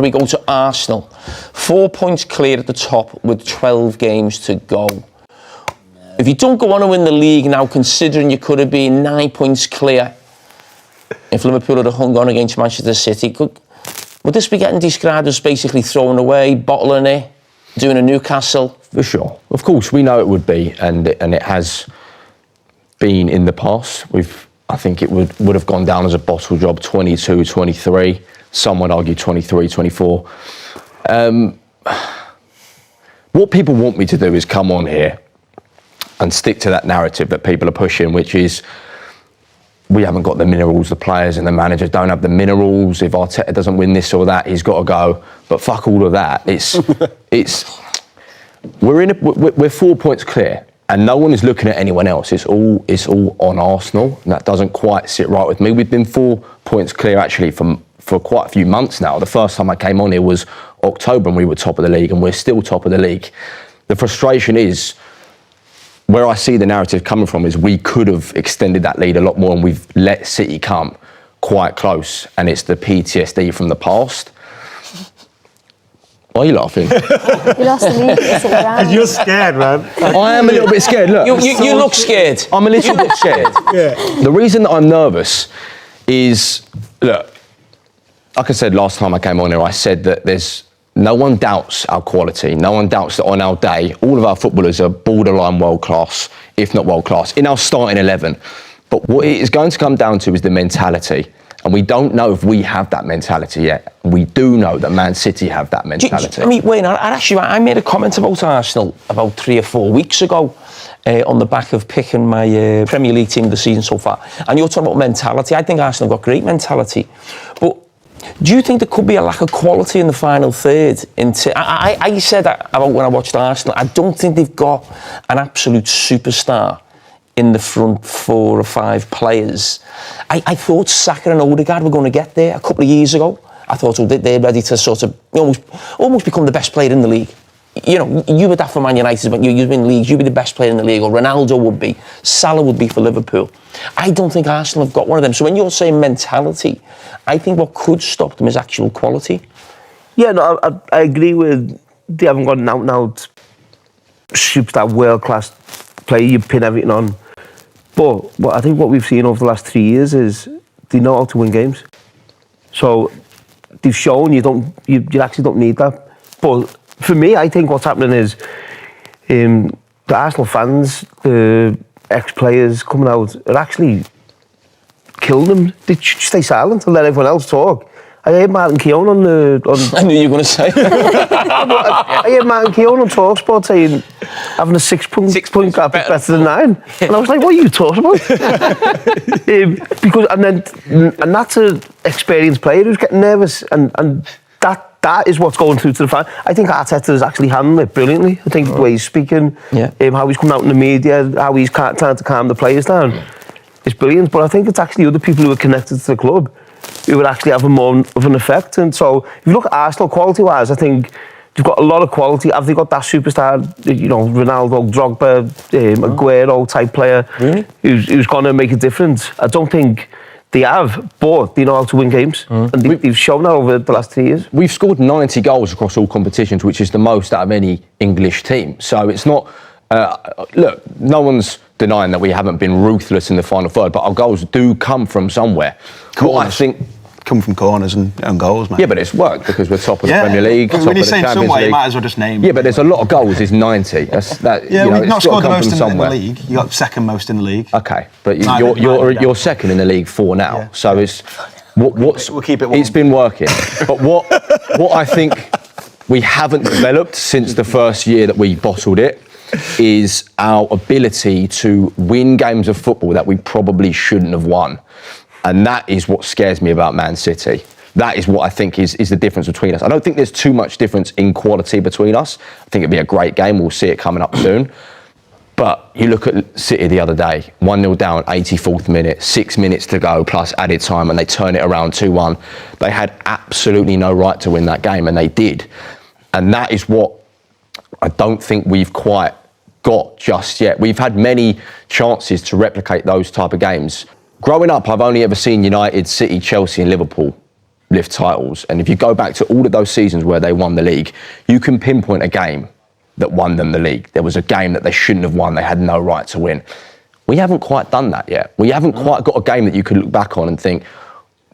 We go to Arsenal. 4 points clear at the top with 12 games to go. If you don't go on and win the league now, considering you could have been 9 points clear if Liverpool had hung on against Manchester City, would this be getting described as basically throwing away, bottling it, doing a Newcastle? For sure. Of course, we know it would be, and it has been in the past. I think it would have gone down as a bottle job 22, 23. Some would argue 23, 24. What people want me to do is come on here and stick to that narrative that people are pushing, which is we haven't got the minerals, the players and the managers don't have the minerals. If Arteta doesn't win this or that, he's got to go. But fuck all of that. We're 4 points clear, and no one is looking at anyone else. It's all on Arsenal, and that doesn't quite sit right with me. We've been 4 points clear actually for quite a few months now. The first time I came on here was October, and we were top of the league, and we're still top of the league. The frustration is, where I see the narrative coming from, is we could have extended that lead a lot more, and we've let City come quite close, and it's the PTSD from the past. Why are you laughing? You lost the league this round. You're scared, man. I am a little bit scared. Look, You look scared. I'm a little bit scared. Yeah. The reason that I'm nervous is, look, like I said last time I came on here, I said that no one doubts our quality. No one doubts that on our day, all of our footballers are borderline world class, if not world class, in our starting 11. But what it is going to come down to is the mentality. And we don't know if we have that mentality yet. We do know that Man City have that mentality. I mean, Wayne, I made a comment about Arsenal about 3 or 4 weeks ago on the back of picking my Premier League team of the season so far. And you're talking about mentality. I think Arsenal have got great mentality. But do you think there could be a lack of quality in the final third? I said that about when I watched Arsenal. I don't think they've got an absolute superstar in the front 4 or 5 players. I thought Saka and Odegaard were going to get there a couple of years ago. I thought they're ready to sort of almost become the best player in the league. You know, you were that for Man United, but you win leagues, you'd be the best player in the league, or Ronaldo would be, Salah would be for Liverpool. I don't think Arsenal have got one of them. So when you're saying mentality, I think what could stop them is actual quality. Yeah, no, I agree with, they haven't got an out-and-out superstar world-class player you pin everything on. But I think what we've seen over the last 3 years is they know how to win games. So they've shown you actually don't need that. But for me, I think what's happening is the Arsenal fans, the ex-players coming out are actually killing them. They should stay silent and let everyone else talk. I heard Martin Keown on I knew you were going to say. I heard Martin Keown on TalkSport saying having a 6 point gap is better than 9. And I was like, what are you talking about? And that's an experienced player who's getting nervous, and that is what's going through to the fan. I think Arteta is actually handling it brilliantly. I think the way he's speaking, how he's coming out in the media, how he's trying to calm the players down, is brilliant. But I think it's actually other people who are connected to the club who would actually have more of an effect. And so if you look at Arsenal quality-wise, I think they've got a lot of quality. Have they got that superstar, Ronaldo, Drogba, Aguero type player who's going to make a difference? I don't think they have, but they know how to win games. And they've shown that over the last 3 years. We've scored 90 goals across all competitions, which is the most out of any English team. So it's not... look, no one's denying that we haven't been ruthless in the final third, but our goals do come from somewhere. What I think... Come from corners and goals, man. Yeah, but it's worked because we're top of the Premier League, top when of you the say Champions somewhere, League. You might as well just name. Yeah, but there's a lot of goals. It's 90. We've not scored the most in the league. You got second most in the league. Okay, but you're second in the league 4 now. Yeah. So it's we'll keep it warm. It's been working. But what I think we haven't developed since the first year that we bottled it is our ability to win games of football that we probably shouldn't have won. And that is what scares me about Man City. That is what I think is the difference between us. I don't think there's too much difference in quality between us. I think it'd be a great game. We'll see it coming up soon. But you look at City the other day, 1-0 down, 84th minute, 6 minutes to go plus added time, and they turn it around 2-1. They had absolutely no right to win that game, and they did. And that is what I don't think we've quite got just yet. We've had many chances to replicate those type of games. Growing up, I've only ever seen United, City, Chelsea and Liverpool lift titles. And if you go back to all of those seasons where they won the league, you can pinpoint a game that won them the league. There was a game that they shouldn't have won, they had no right to win. We haven't quite done that yet. We haven't quite got a game that you could look back on and think,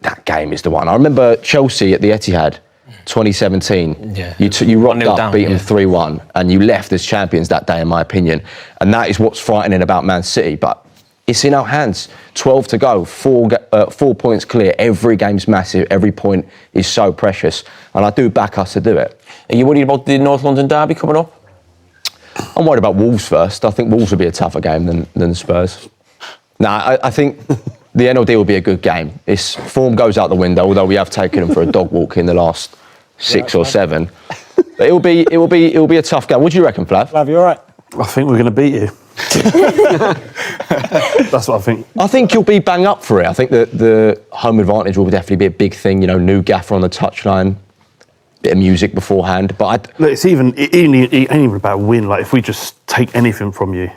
that game is the one. I remember Chelsea at the Etihad, 2017. Yeah. You rocked up, down, beat them 3-1, and you left as champions that day, in my opinion. And that is what's frightening about Man City. But it's in our hands. 12 to go, 4 points clear. Every game's massive. Every point is so precious. And I do back us to do it. Are you worried about the North London derby coming up? I'm worried about Wolves first. I think Wolves will be a tougher game than Spurs. I think the NLD will be a good game. Its form goes out the window, although we have taken them for a dog walk in the last 6 or 7. But it will be a tough game. What do you reckon, Flav? Flav, you all right? I think we're going to beat you. That's what I think. I think you'll be bang up for it. I think that the home advantage will definitely be a big thing. You know, new gaffer on the touchline, bit of music beforehand. But Look, it ain't even about win. Like, if we just take anything from you,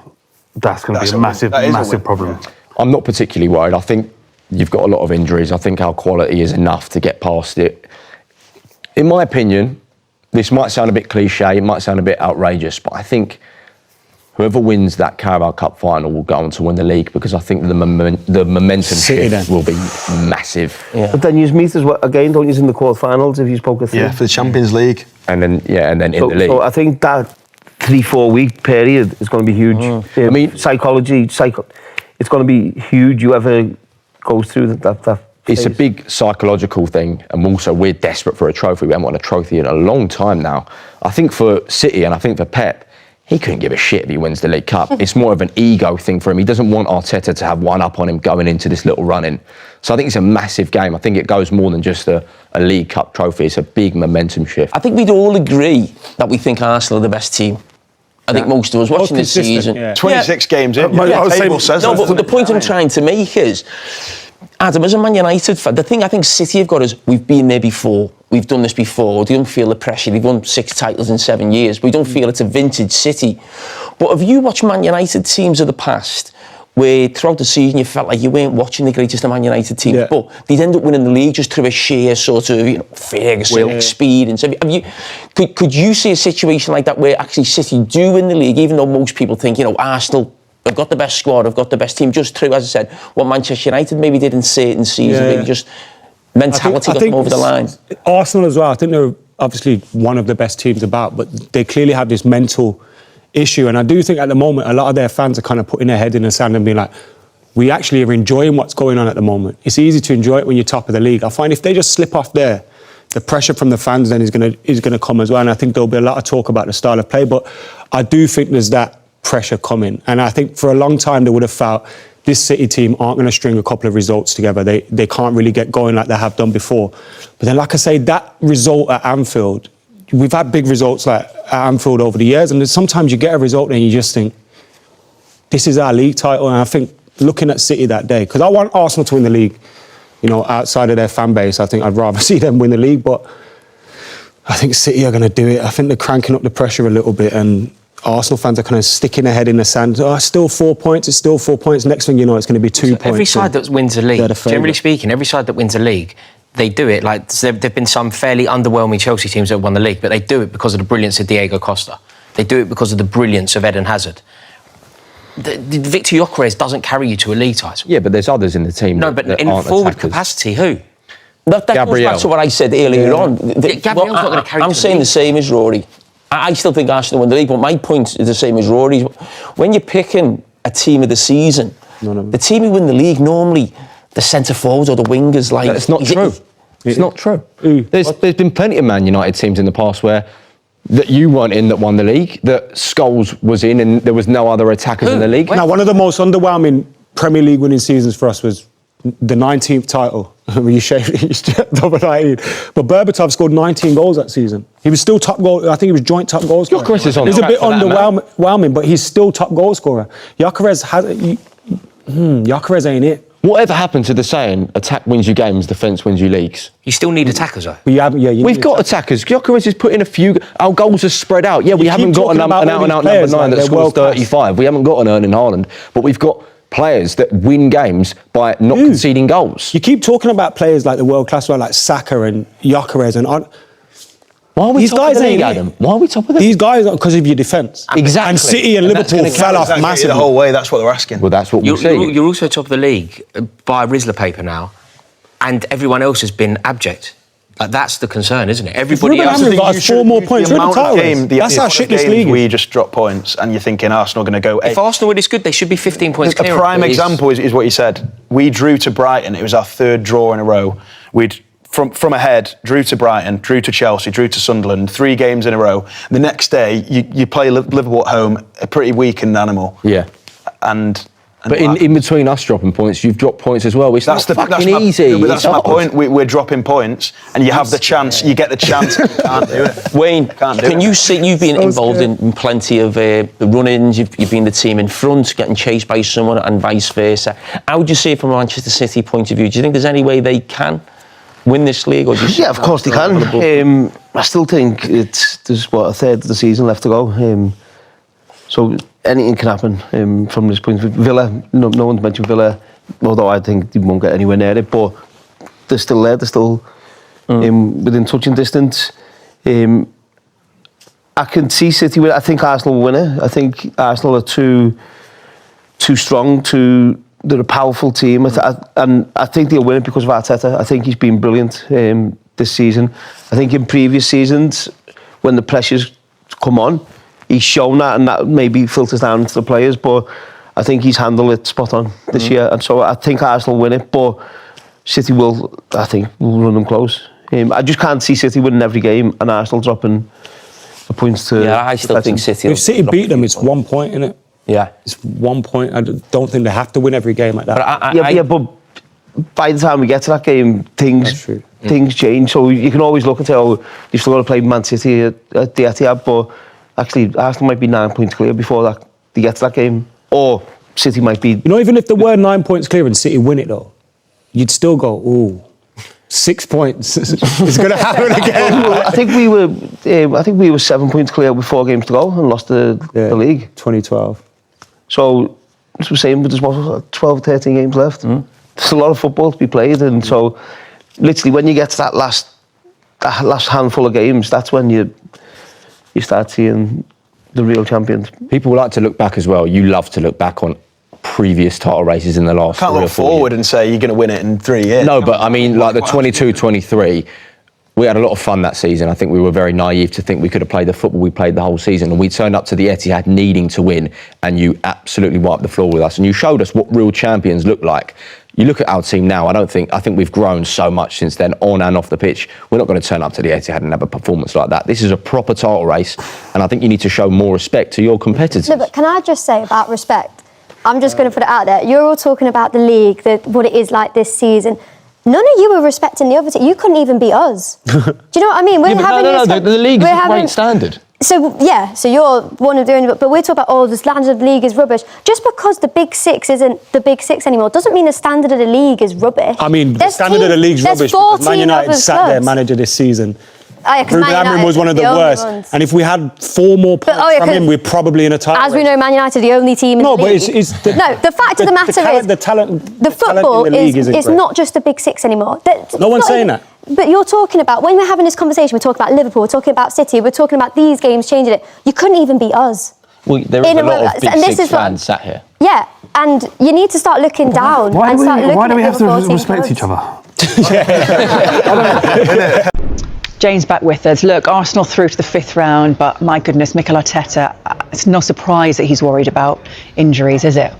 that's going to be a massive problem. Yeah. I'm not particularly worried. I think you've got a lot of injuries. I think our quality is enough to get past it. In my opinion, this might sound a bit cliche, it might sound a bit outrageous, but I think whoever wins that Carabao Cup final will go on to win the league, because I think the momentum shift will be massive. Yeah. But then you meet us again, don't you, in the quarterfinals if you spoke of for the Champions League. And then in the league. So I think that 3-4 week period is going to be huge. I mean, it's going to be huge. Whoever goes through that it's a big psychological thing, and also we're desperate for a trophy. We haven't won a trophy in a long time now. I think for City and I think for Pep, he couldn't give a shit if he wins the League Cup. It's more of an ego thing for him. He doesn't want Arteta to have one up on him going into this little run-in. So I think it's a massive game. I think it goes more than just a League Cup trophy. It's a big momentum shift. I think we'd all agree that we think Arsenal are the best team. I think most of us watching this season. Yeah. 26 games in. But the point I'm trying to make is, Adam, as a Man United fan, the thing I think City have got is we've been there before. We've done this before. They don't feel the pressure. They've won 6 titles in 7 years. We don't feel it's a vintage City. But have you watched Man United teams of the past where throughout the season you felt like you weren't watching the greatest of Man United teams, but they'd end up winning the league just through a sheer sort of Ferguson speed and so. Could you see a situation like that where actually City do win the league, even though most people think Arsenal have got the best squad, have got the best team, just through, as I said, what Manchester United maybe did in certain seasons, maybe just mentality got them over the line. Arsenal as well, I think they're obviously one of the best teams about, but they clearly have this mental issue, and I do think at the moment a lot of their fans are kind of putting their head in the sand and being like, we actually are enjoying what's going on at the moment. It's easy to enjoy it when you're top of the league. I find if they just slip off there, the pressure from the fans then is going to come as well, and I think there'll be a lot of talk about the style of play, but I do think there's that pressure coming, and I think for a long time they would have felt this City team aren't going to string a couple of results together. They can't really get going like they have done before. But then, like I say, that result at Anfield, we've had big results like at Anfield over the years, and sometimes you get a result and you just think, this is our league title. And I think looking at City that day, because I want Arsenal to win the league, outside of their fan base, I think I'd rather see them win the league, but I think City are going to do it. I think they're cranking up the pressure a little bit, and Arsenal fans are kind of sticking their head in the sand. Oh, it's still 4 points, it's still 4 points. Next thing you know, it's going to be 2 points. Every side that wins a league, generally speaking, every side that wins a league, they do it. Like, there've been some fairly underwhelming Chelsea teams that have won the league, but they do it because of the brilliance of Diego Costa. They do it because of the brilliance of Eden Hazard. The Victor Gyökeres doesn't carry you to a league title. Yeah, but there's others in the team. No, but in forward capacity, who? That goes back to what I said earlier on. Gabriel's not going to carry. I'm saying the same as Rory. I still think Arsenal win the league, but my point is the same as Rory's. When you're picking a team of the season, the team who win the league normally the centre forwards or the wingers. Like, it's not true. It's not true. There's been plenty of Man United teams in the past where that you weren't in that won the league, that Scholes was in, and there was no other attackers in the league. Now, one of the most underwhelming Premier League winning seasons for us was the 19th title. You double 19. But Berbatov scored 19 goals that season. He was still top goal. I think he was joint top goal scorer. Gyökeres is on. It was a bit underwhelming, but he's still top goal scorer. Gyökeres ain't it. Whatever happened to the saying, attack wins you games, defence wins you leagues? You still need attackers, though. We've got attackers. Gyökeres has put in a few. Our goals are spread out. Yeah, we haven't got an out-and-out number 9 that scores 35. We haven't got an Erling Haaland, but we've got players that win games by not conceding goals. You keep talking about players like the world-class one, like Saka and Gyökeres and why are we these top guys of the ain't league, it. Adam? Why are we top of the These guys are because of your defence. Exactly. And City and Liverpool fell off massively. The whole way, that's what they're asking. Well, that's what we'll see. You're also top of the league by a Rizzler paper now, and everyone else has been abject. Like, that's the concern, isn't it? Everybody else... Ruben Amorim got us 4 more points. We're in the title race. That's how shit this league is. We just drop points, and you're thinking Arsenal are going to go 8. If Arsenal were this good, they should be 15 points clear. A prime example is what you said. We drew to Brighton. It was our 3rd draw in a row. We'd from ahead, drew to Brighton, drew to Chelsea, drew to Sunderland, 3 games in a row. The next day, you play Liverpool at home, a pretty weakened animal. Yeah. But in between us dropping points, you've dropped points as well. That's easy. No, but that's my point. We're dropping points, and you have the chance. You get the chance. And you can't do it. Wayne, can you see? You've been involved in plenty of the run-ins. You've been the team in front, getting chased by someone, and vice versa. How would you see it from a Manchester City point of view? Do you think there's any way they can win this league? Or Yeah, of course they can. I still think there's a third of the season left to go. So anything can happen from this point. Villa, no one's mentioned Villa, although I think they won't get anywhere near it. But they're still there. They're still within touching distance. I can see City win. I think Arsenal will win it. I think Arsenal are too strong. They're a powerful team, and I think they'll win it because of Arteta. I think he's been brilliant this season. I think in previous seasons, when the pressures come on, he's shown that, and that maybe filters down into the players. But I think he's handled it spot on this year, and so I think Arsenal win it. But City will, I think, will run them close. I just can't see City winning every game and Arsenal dropping the points to. Yeah, I still think City. If City beat them, it's 1 point, innit? Yeah, it's 1 point. I don't think they have to win every game like that. But by the time we get to that game, things change. So you can always look and say, "Oh, you've still got to play Man City at the Etihad," but actually, Arsenal might be 9 points clear before that they get to that game, or City might be. Even if there were 9 points clear and City win it though, you'd still go, "Ooh, 6 points. It's going to happen again." I think we were 7 points clear with 4 games to go and lost the league. 2012. So, as we're saying, there's 12, 13 games left. There's a lot of football to be played, and so literally when you get to that last handful of games, that's when you start seeing the real champions. People like to look back as well. You love to look back on previous title races in the last 3 or 4 years. Can't look forward and say you're going to win it in 3 years. No, but I mean, like the 22-23, we had a lot of fun that season. I think we were very naive to think we could have played the football we played the whole season, and we turned up to the Etihad needing to win, and you absolutely wiped the floor with us, and you showed us what real champions look like. You look at our team now, I think we've grown so much since then, on and off the pitch. We're not going to turn up to the Etihad and have a performance like that. This is a proper title race, and I think you need to show more respect to your competitors. No, but can I just say about respect? I'm just going to put it out there. You're all talking about the league, what it is like this season. None of you were respecting the other team. You couldn't even beat us. Do you know what I mean? The league is a great standard. So you're one of the only, but we're talking about, the standard of the league is rubbish. Just because the Big Six isn't the Big Six anymore doesn't mean the standard of the league is rubbish. I mean, the standard of the league's rubbish because Man United sat their manager this season. Ruben Amorim was one of the worst. And if we had 4 more points from him, we're probably in a title race. As we know, Man United are the only team in the league. The fact of the matter is, the football is not just the Big Six anymore. No one's saying that. But you're talking about, when we're having this conversation, we're talking about Liverpool, we're talking about City, we're talking about these games changing it. You couldn't even beat us. Well, there is a lot of Big Six fans sat here. Yeah, and you need to start looking down. Why do we have to respect each other? James back with us. Look, Arsenal through to the 5th round, but my goodness, Mikel Arteta, it's no surprise that he's worried about injuries, is it?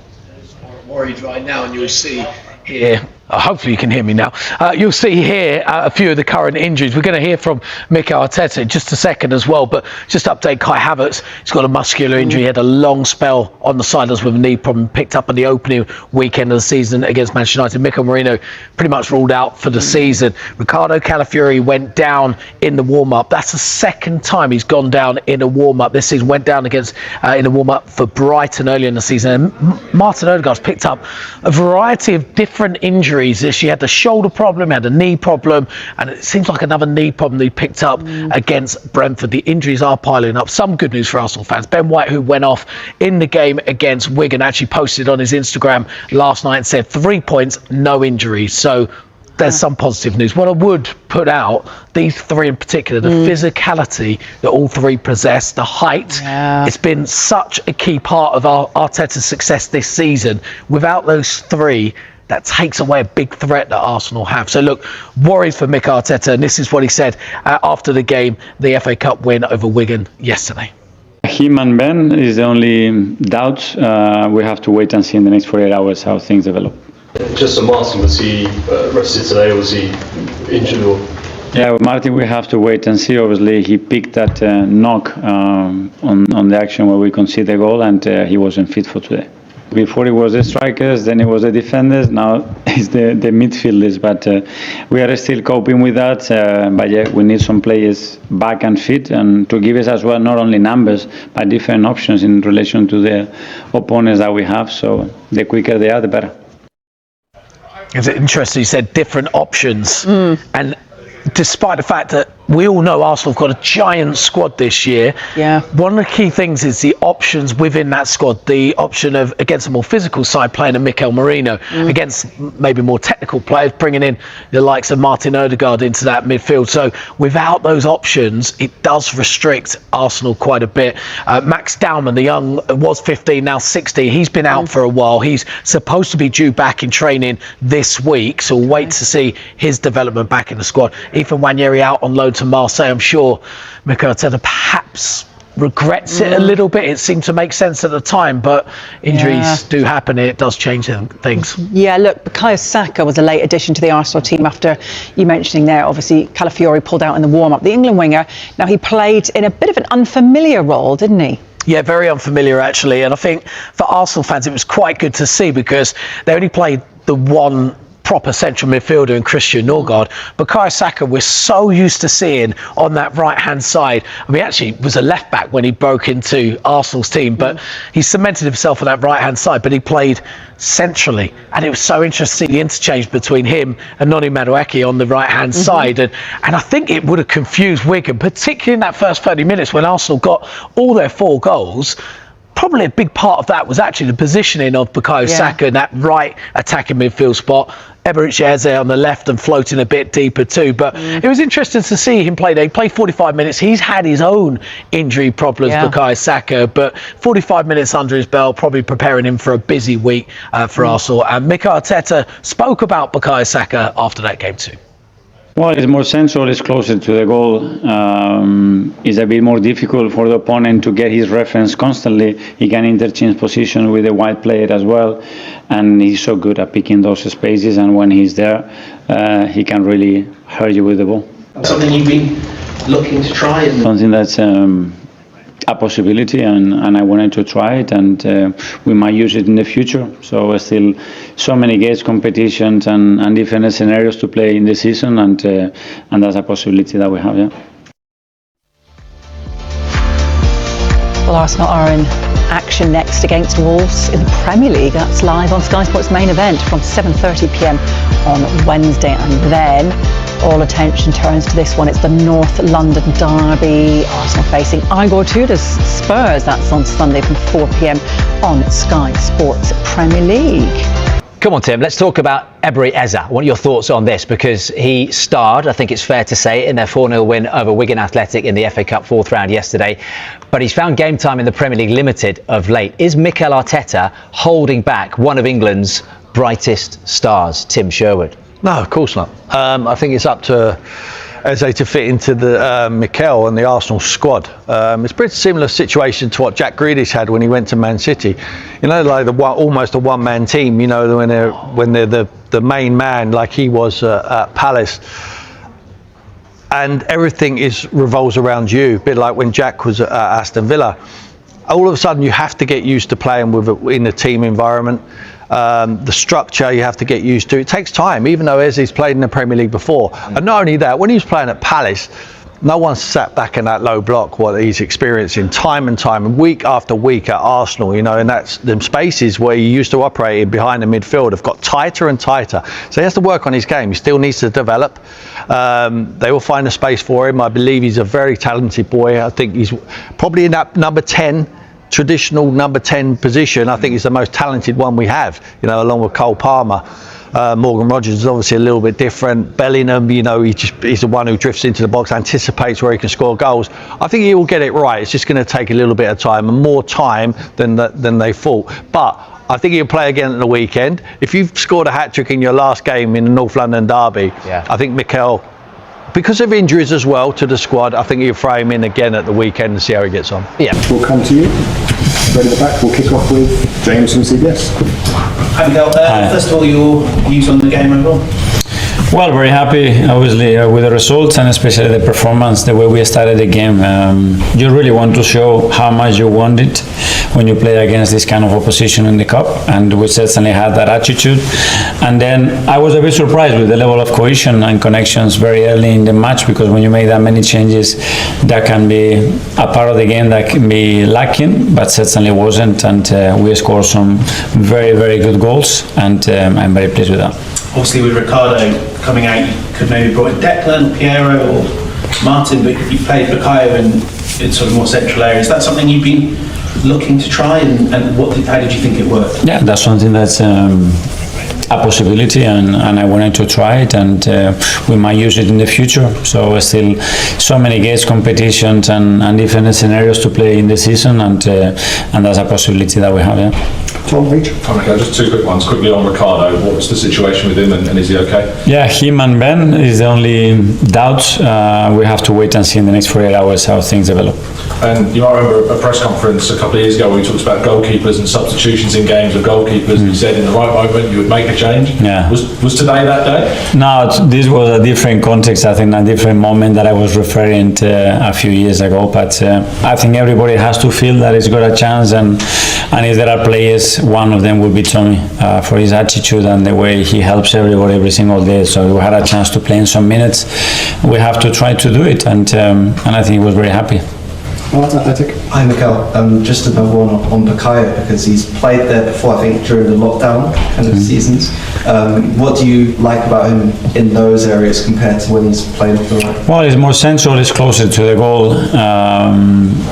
Worried right now, and you'll see here. Hopefully you can hear me now. You'll see here a few of the current injuries. We're going to hear from Mikel Arteta in just a second as well, but just update Kai Havertz. He's got a muscular injury. He had a long spell on the sidelines with a knee problem, picked up on the opening weekend of the season against Manchester United. Mikel Merino pretty much ruled out for the season. Ricardo Calafiori went down in the warm-up. That's the second time he's gone down in a warm-up this season. Went down in a warm-up for Brighton earlier in the season. And Martin Odegaard's picked up a variety of different injuries injuries. She had the shoulder problem, had a knee problem, and it seems like another knee problem they picked up against Brentford. The injuries are piling up. Some good news for Arsenal fans. Ben White, who went off in the game against Wigan, actually posted on his Instagram last night and said 3 points, no injuries. So there's some positive news. What I would put out, these three in particular, the physicality that all three possess, the height, it's been such a key part of Arteta's success this season. Without those three, that takes away a big threat that Arsenal have. So look, worries for Mikel Arteta, and this is what he said after the game, the FA Cup win over Wigan yesterday. Him and Ben is the only doubt. We have to wait and see in the next 48 hours how things develop. Just on Martin, was he rested today or was he injured? Or? Yeah, with Martin we have to wait and see. Obviously he picked that knock on the action where we conceded the goal, and he wasn't fit for today. Before it was the strikers, then it was the defenders, now it's the midfielders, but we are still coping with that. But yeah, we need some players back and fit, and to give us as well not only numbers but different options in relation to the opponents that we have. So the quicker they are, the better. It's interesting, you said different options, and despite the fact that we all know Arsenal have got a giant squad this year, one of the key things is the options within that squad. The option of, against a more physical side, playing a Mikel Merino, against maybe more technical players, bringing in the likes of Martin Odegaard into that midfield. So without those options, it does restrict Arsenal quite a bit. Max Dowman, the young, was 15, now 16. He's been out for a while. He's supposed to be due back in training this week, so we'll wait to see his development back in the squad. Ethan Nwaneri out on loan to Marseille. I'm sure Mikel Arteta perhaps regrets it a little bit. It seemed to make sense at the time, but injuries do happen. It does change things. Yeah, look, Bukayo Saka was a late addition to the Arsenal team after you mentioning there. Obviously, Calafiori pulled out in the warm-up. The England winger, now he played in a bit of an unfamiliar role, didn't he? Yeah, very unfamiliar actually. And I think for Arsenal fans, it was quite good to see because they only played the one proper central midfielder in Christian Norgard. Bukayo Saka we're so used to seeing on that right-hand side. I mean, actually was a left-back when he broke into Arsenal's team, but he cemented himself on that right-hand side, but he played centrally. And it was so interesting to see the interchange between him and Noni Madueke on the right-hand side. And I think it would have confused Wigan, particularly in that first 30 minutes when Arsenal got all their 4 goals. Probably a big part of that was actually the positioning of Bukayo Saka in that right attacking midfield spot. Eberechi Eze on the left and floating a bit deeper too. But it was interesting to see him play there. He played 45 minutes. He's had his own injury problems, Bukayo Saka, but 45 minutes under his belt, probably preparing him for a busy week for Arsenal. And Mikel Arteta spoke about Bukayo Saka after that game too. Well, it's more central, it's closer to the goal. It's a bit more difficult for the opponent to get his reference constantly. He can interchange position with a wide player as well. And he's so good at picking those spaces. And when he's there, he can really hurt you with the ball. Something you've been looking to try? Something that's a possibility, and I wanted to try it, and we might use it in the future. So still so many games, competitions, and different scenarios to play in the season, and that's a possibility that we have. Well, Arsenal are in action next against Wolves in the Premier League. That's live on Sky Sports Main Event from 7:30 p.m. on Wednesday, and then all attention turns to this one. It's the North London derby. Arsenal facing Igor Tudor's Spurs. That's on Sunday from 4 p.m. on Sky Sports Premier League. Come on, Tim, let's talk about Eberechi Eze. I want your thoughts on this because he starred, I think it's fair to say, in their 4-0 win over Wigan Athletic in the FA Cup 4th round yesterday. But he's found game time in the Premier League limited of late. Is Mikel Arteta holding back one of England's brightest stars, Tim Sherwood? No, of course not. I think it's up to Eze to fit into the Mikel and the Arsenal squad. It's a pretty similar situation to what Jack Grealish had when he went to Man City. You know, like almost a one-man team. You know, when they're the main man, like he was at Palace, and everything revolves around you. A bit like when Jack was at Aston Villa. All of a sudden, you have to get used to playing in a team environment. The structure you have to get used to. It takes time, even though Eze's played in the Premier League before. And not only that, when he was playing at Palace, no one's sat back in that low block what he's experiencing time and time and week after week at Arsenal, you know, and that's them spaces where he used to operate in behind the midfield have got tighter and tighter. So he has to work on his game. He still needs to develop. They will find a space for him. I believe he's a very talented boy. I think he's probably in that number 10, traditional number 10 position. I think he's the most talented one we have, you know, along with Cole Palmer. Morgan Rogers is obviously a little bit different. Bellingham, you know, he's the one who drifts into the box, anticipates where he can score goals. I think he will get it right. It's just going to take a little bit of time, and more time than they thought. But I think he'll play again at the weekend. If you've scored a hat-trick in your last game in the North London derby, I think Mikel, because of injuries as well to the squad, I think he'll throw him in again at the weekend and see how he gets on. Yeah. We'll come to you. Right at the back, we'll kick off with James from CBS. Hi Miguel, first of all, your views on the game overall? Well, very happy, obviously, with the results and especially the performance, the way we started the game. You really want to show how much you want it when you play against this kind of opposition in the cup, and we certainly had that attitude. And then I was a bit surprised with the level of cohesion and connections very early in the match, because when you make that many changes, that can be a part of the game that can be lacking, but certainly wasn't. And we scored some very, very good goals, and I'm very pleased with that. Obviously with Ricardo coming out, you could maybe brought in Declan, Piero or Martin, but you played Bukayo in sort of more central areas. Is that something you've been looking to try, and how did you think it worked? Yeah, that's something that's a possibility, and I wanted to try it, and we might use it in the future. So still so many games, competitions and different scenarios to play in the season, and that's a possibility that we have. Yeah. Tom, Reach. Okay, just two quick ones. Quickly on Ricardo, what's the situation with him, and is he okay? Yeah, him and Ben is the only doubt. We have to wait and see in the next 48 hours how things develop. And you might remember a press conference a couple of years ago where we talked about goalkeepers and substitutions in games of goalkeepers. You said in the right moment you would make a change. Yeah. Was today that day? No, this was a different context. I think a different moment that I was referring to a few years ago. But I think everybody has to feel that he's got a chance, and if there are players, one of them will be Tommy, for his attitude and the way he helps everybody every single day. So we had a chance to play in some minutes. We have to try to do it, and I think he was very happy. Hi Mikel, just another one on Bukayo, because he's played there before, I think during the lockdown kind of seasons. What do you like about him in those areas compared to when he's playing off the right? Well, he's more central, he's closer to the goal.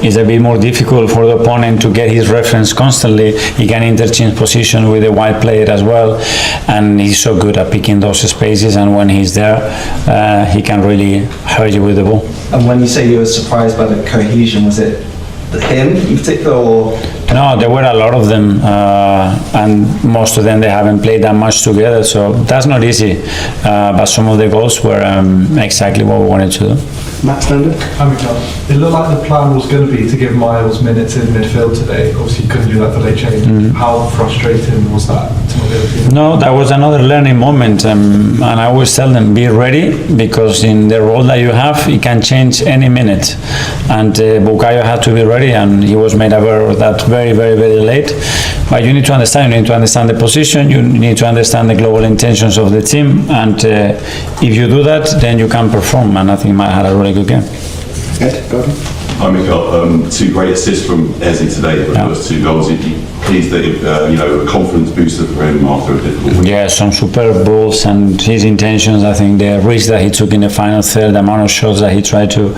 It's a bit more difficult for the opponent to get his reference constantly. He can interchange position with a wide player as well, and he's so good at picking those spaces, and when he's there, he can really hurt you with the ball. And when you say you were surprised by the cohesion, was it him in particular, or? No, there were a lot of them, and most of them they haven't played that much together, so that's not easy. But some of the goals were exactly what we wanted to do. Matt Standard. Hi Mikel. It looked like the plan was going to be to give Miles minutes in midfield today. Obviously you couldn't do that for late change. How frustrating was that to not be able to do that? No, that was another learning moment, and I always tell them, be ready, because in the role that you have, it can change any minute. And Bukayo had to be ready, and he was made aware of that very, very, very late. But you need to understand the position, you need to understand the global intentions of the team, and if you do that, then you can perform, and I think Matt had a really good game. Ed, go ahead. Hi Mikel, two great assists from Eze today, but those two goals, pleased that a confidence booster for him after a difficult week. Yeah, some superb balls, and his intentions, I think the risk that he took in the final third, the amount of shots that he tried to